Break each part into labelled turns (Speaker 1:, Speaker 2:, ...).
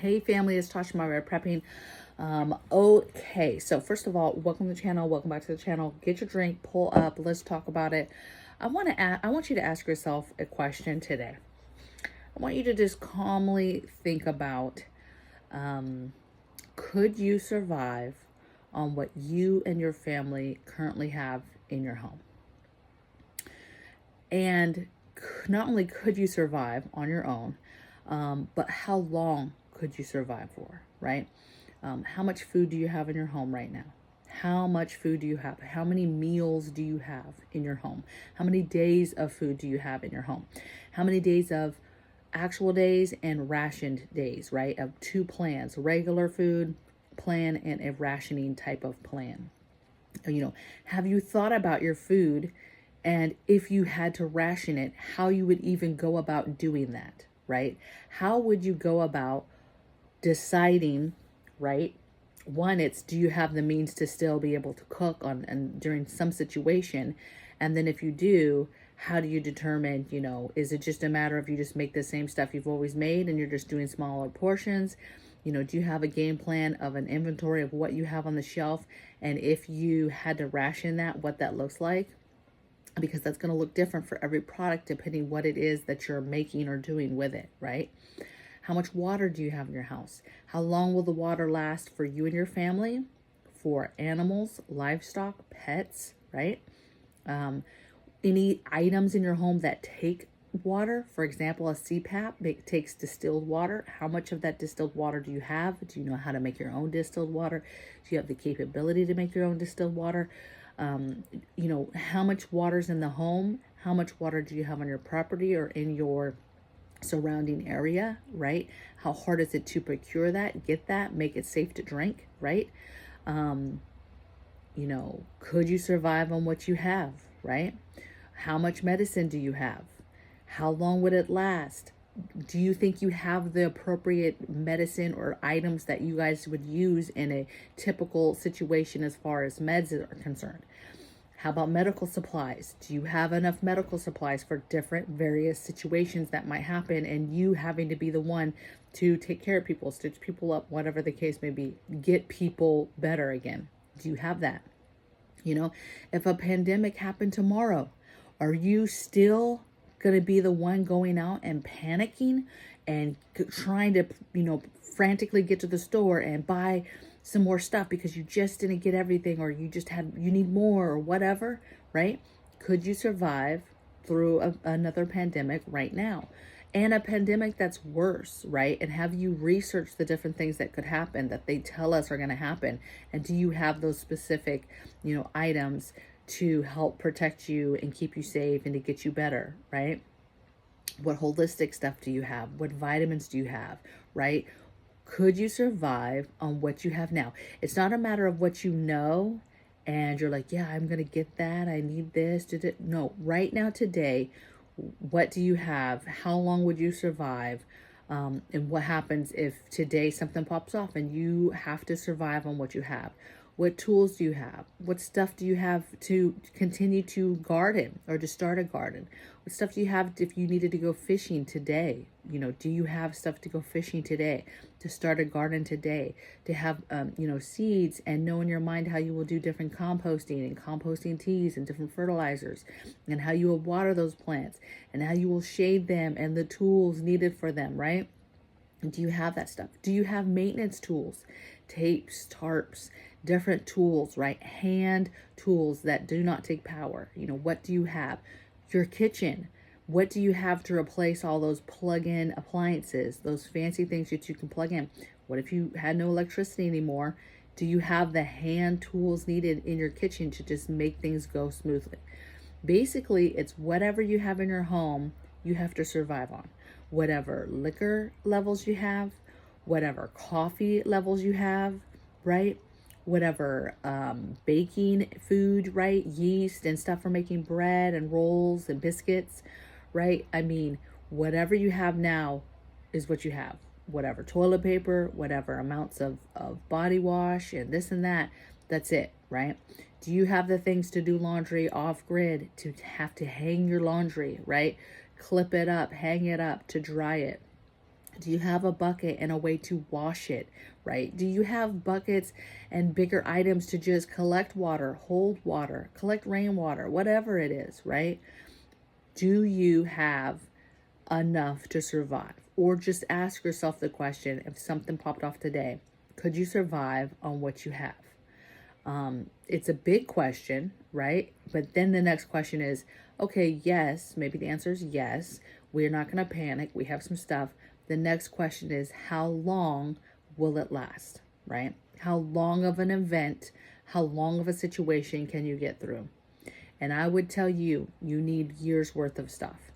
Speaker 1: Hey family, it's Tasha MAMABEAR Prepping. Okay, so first of all, welcome to the channel. Welcome back to the channel. Get your drink, pull up, let's talk about it. I want you to ask yourself a question today. I want you to just calmly think about, could you survive on what you and your family currently have in your home? And not only could you survive on your own, but how long could you survive for, right? How much food do you have in your home right now? How much food do you have? How many meals do you have in your home? How many days of food do you have in your home? How many days of actual days and rationed days, right? Of two plans, regular food plan and a rationing type of plan. You know, have you thought about your food and if you had to ration it, how you would even go about doing that, right? How would you go about deciding, right? One, it's, do you have the means to still be able to cook on and during some situation? And then if you do, how do you determine, you know, is it just a matter of you just make the same stuff you've always made and you're just doing smaller portions? You know, do you have a game plan of an inventory of what you have on the shelf? And if you had to ration that, what that looks like? Because that's going to look different for every product depending what it is that you're making or doing with it, right? How much water do you have in your house? How long will the water last for you and your family, for animals, livestock, pets, right? Any items in your home that take water, for example, a CPAP takes distilled water. How much of that distilled water do you have? Do you know how to make your own distilled water? Do you have the capability to make your own distilled water? You know, how much water's in the home? How much water do you have on your property or in your surrounding area, right? How hard is it to procure that, get that, make it safe to drink, right? You know, could you survive on what you have, right? How much medicine do you have? How long would it last? Do you think you have the appropriate medicine or items that you guys would use in a typical situation as far as meds are concerned? How about medical supplies? Do you have enough medical supplies for different various situations that might happen and you having to be the one to take care of people, stitch people up, whatever the case may be, get people better again? Do you have that? You know, if a pandemic happened tomorrow, are you still going to be the one going out and panicking and trying to, you know, frantically get to the store and buy some more stuff because you just didn't get everything, or you need more or whatever, right? Could you survive through another pandemic right now? And a pandemic that's worse, right? And have you researched the different things that could happen that they tell us are going to happen? And do you have those specific, you know, items to help protect you and keep you safe and to get you better, right? What holistic stuff do you have? What vitamins do you have, right? Could you survive on what you have now? It's not a matter of what you know and you're like, yeah, I'm going to get that. I need this. No, right now, today, what do you have? How long would you survive? And what happens if today something pops off and you have to survive on what you have? What tools do you have? What stuff do you have to continue to garden or to start a garden? What stuff do you have if you needed to go fishing today? You know, do you have stuff to go fishing today, to start a garden today, to have, you know, seeds and know in your mind how you will do different composting and composting teas and different fertilizers and how you will water those plants and how you will shade them and the tools needed for them, right? Do you have that stuff? Do you have maintenance tools, tapes, tarps, different tools, right? Hand tools that do not take power. You know, what do you have? Your kitchen. What do you have to replace all those plug-in appliances, those fancy things that you can plug in? What if you had no electricity anymore? Do you have the hand tools needed in your kitchen to just make things go smoothly? Basically, it's whatever you have in your home, you have to survive on. Whatever liquor levels you have, whatever coffee levels you have, right? Whatever baking food, right? Yeast and stuff for making bread and rolls and biscuits, right? I mean, whatever you have now is what you have. Whatever toilet paper, whatever amounts of body wash and this and that, that's it, right? Do you have the things to do laundry off grid, to have to hang your laundry, right? Clip it up, hang it up to dry it? Do you have a bucket and a way to wash it, right? Do you have buckets and bigger items to just collect water, hold water, collect rainwater, whatever it is, right? Do you have enough to survive? Or just ask yourself the question, if something popped off today, could you survive on what you have? It's a big question, right? But then the next question is, okay, yes, maybe the answer is yes. We're not going to panic. We have some stuff. The next question is, how long will it last, right? How long of an event, how long of a situation can you get through? And I would tell you, you need years worth of stuff.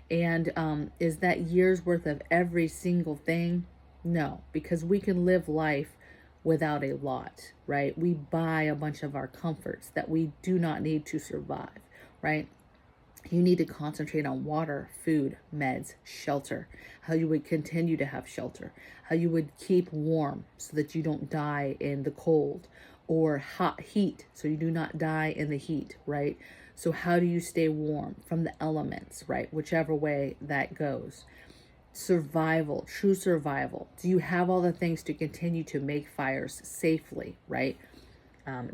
Speaker 1: And is that years worth of every single thing? No, because we can live life without a lot, right? We buy a bunch of our comforts that we do not need to survive, right? You need to concentrate on water, food, meds, shelter, how you would continue to have shelter, how you would keep warm so that you don't die in the cold, or hot heat so you do not die in the heat, right? So how do you stay warm from the elements, right? Whichever way that goes. Survival, true survival. Do you have all the things to continue to make fires safely, right?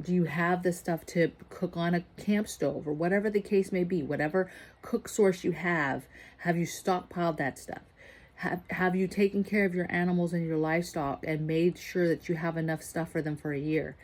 Speaker 1: Do you have the stuff to cook on a camp stove or whatever the case may be? Whatever cook source you have you stockpiled that stuff? Have you taken care of your animals and your livestock and made sure that you have enough stuff for them for a year?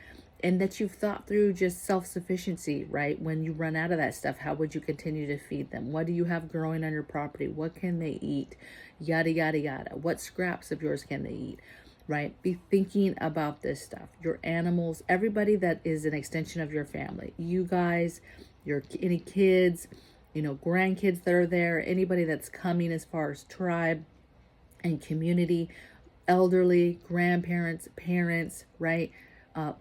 Speaker 1: And that you've thought through just self-sufficiency, right? When you run out of that stuff, how would you continue to feed them? What do you have growing on your property? What can they eat? Yada, yada, yada. What scraps of yours can they eat? Right? Be thinking about this stuff. Your animals, everybody that is an extension of your family, you guys, any kids, grandkids that are there, anybody that's coming as far as tribe and community, elderly, grandparents, parents, right?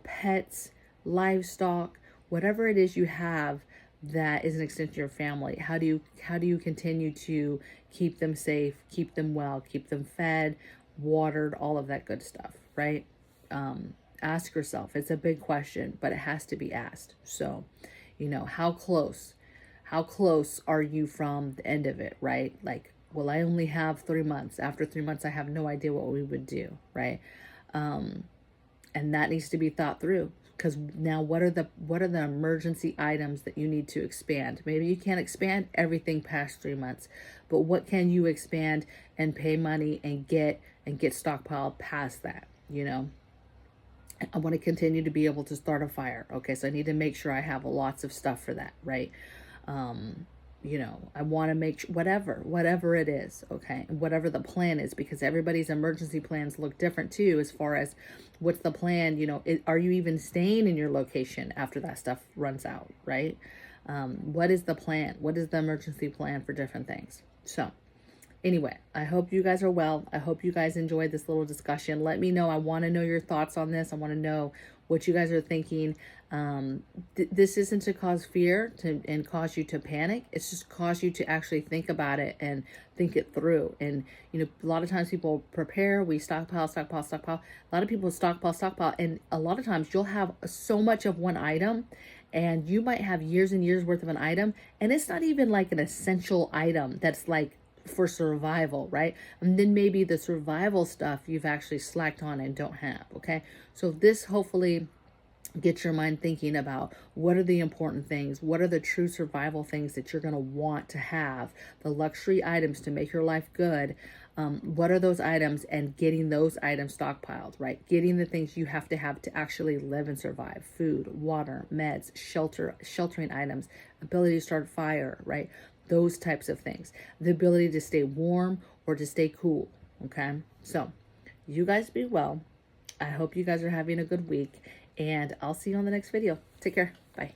Speaker 1: Pets, livestock, whatever it is you have that is an extension of your family. How do you continue to keep them safe, keep them well, keep them fed, watered, all of that good stuff, right? Ask yourself. It's a big question, but it has to be asked. So, how close are you from the end of it, right? Like, well, I only have 3 months. After 3 months, I have no idea what we would do, right? And that needs to be thought through, because now what are the emergency items that you need to expand? Maybe you can't expand everything past 3 months, but what can you expand and pay money and get stockpiled past that? I want to continue to be able to start a fire. Okay, so I need to make sure I have lots of stuff for that, right? I want to make sure, whatever it is, okay, whatever the plan is, because everybody's emergency plans look different too, as far as what's the plan. Are you even staying in your location after that stuff runs out, right? What is the plan? What is the emergency plan for different things? So anyway, I hope you guys are well. I hope you guys enjoyed this little discussion. Let me know. I want to know your thoughts on this. I want to know what you guys are thinking. This isn't to cause fear and cause you to panic. It's just cause you to actually think about it and think it through. And, a lot of times people prepare, we stockpile. A lot of people stockpile. And a lot of times you'll have so much of one item, and you might have years and years worth of an item. And it's not even like an essential item that's like for survival, right? And then maybe the survival stuff you've actually slacked on and don't have, okay? So this hopefully get your mind thinking about what are the important things, what are the true survival things that you're going to want to have, the luxury items to make your life good. What are those items, and getting those items stockpiled, right? Getting the things you have to actually live and survive: food, water, meds, sheltering items, ability to start a fire, right? Those types of things, the ability to stay warm or to stay cool. Okay. So you guys be well. I hope you guys are having a good week, and I'll see you on the next video. Take care. Bye.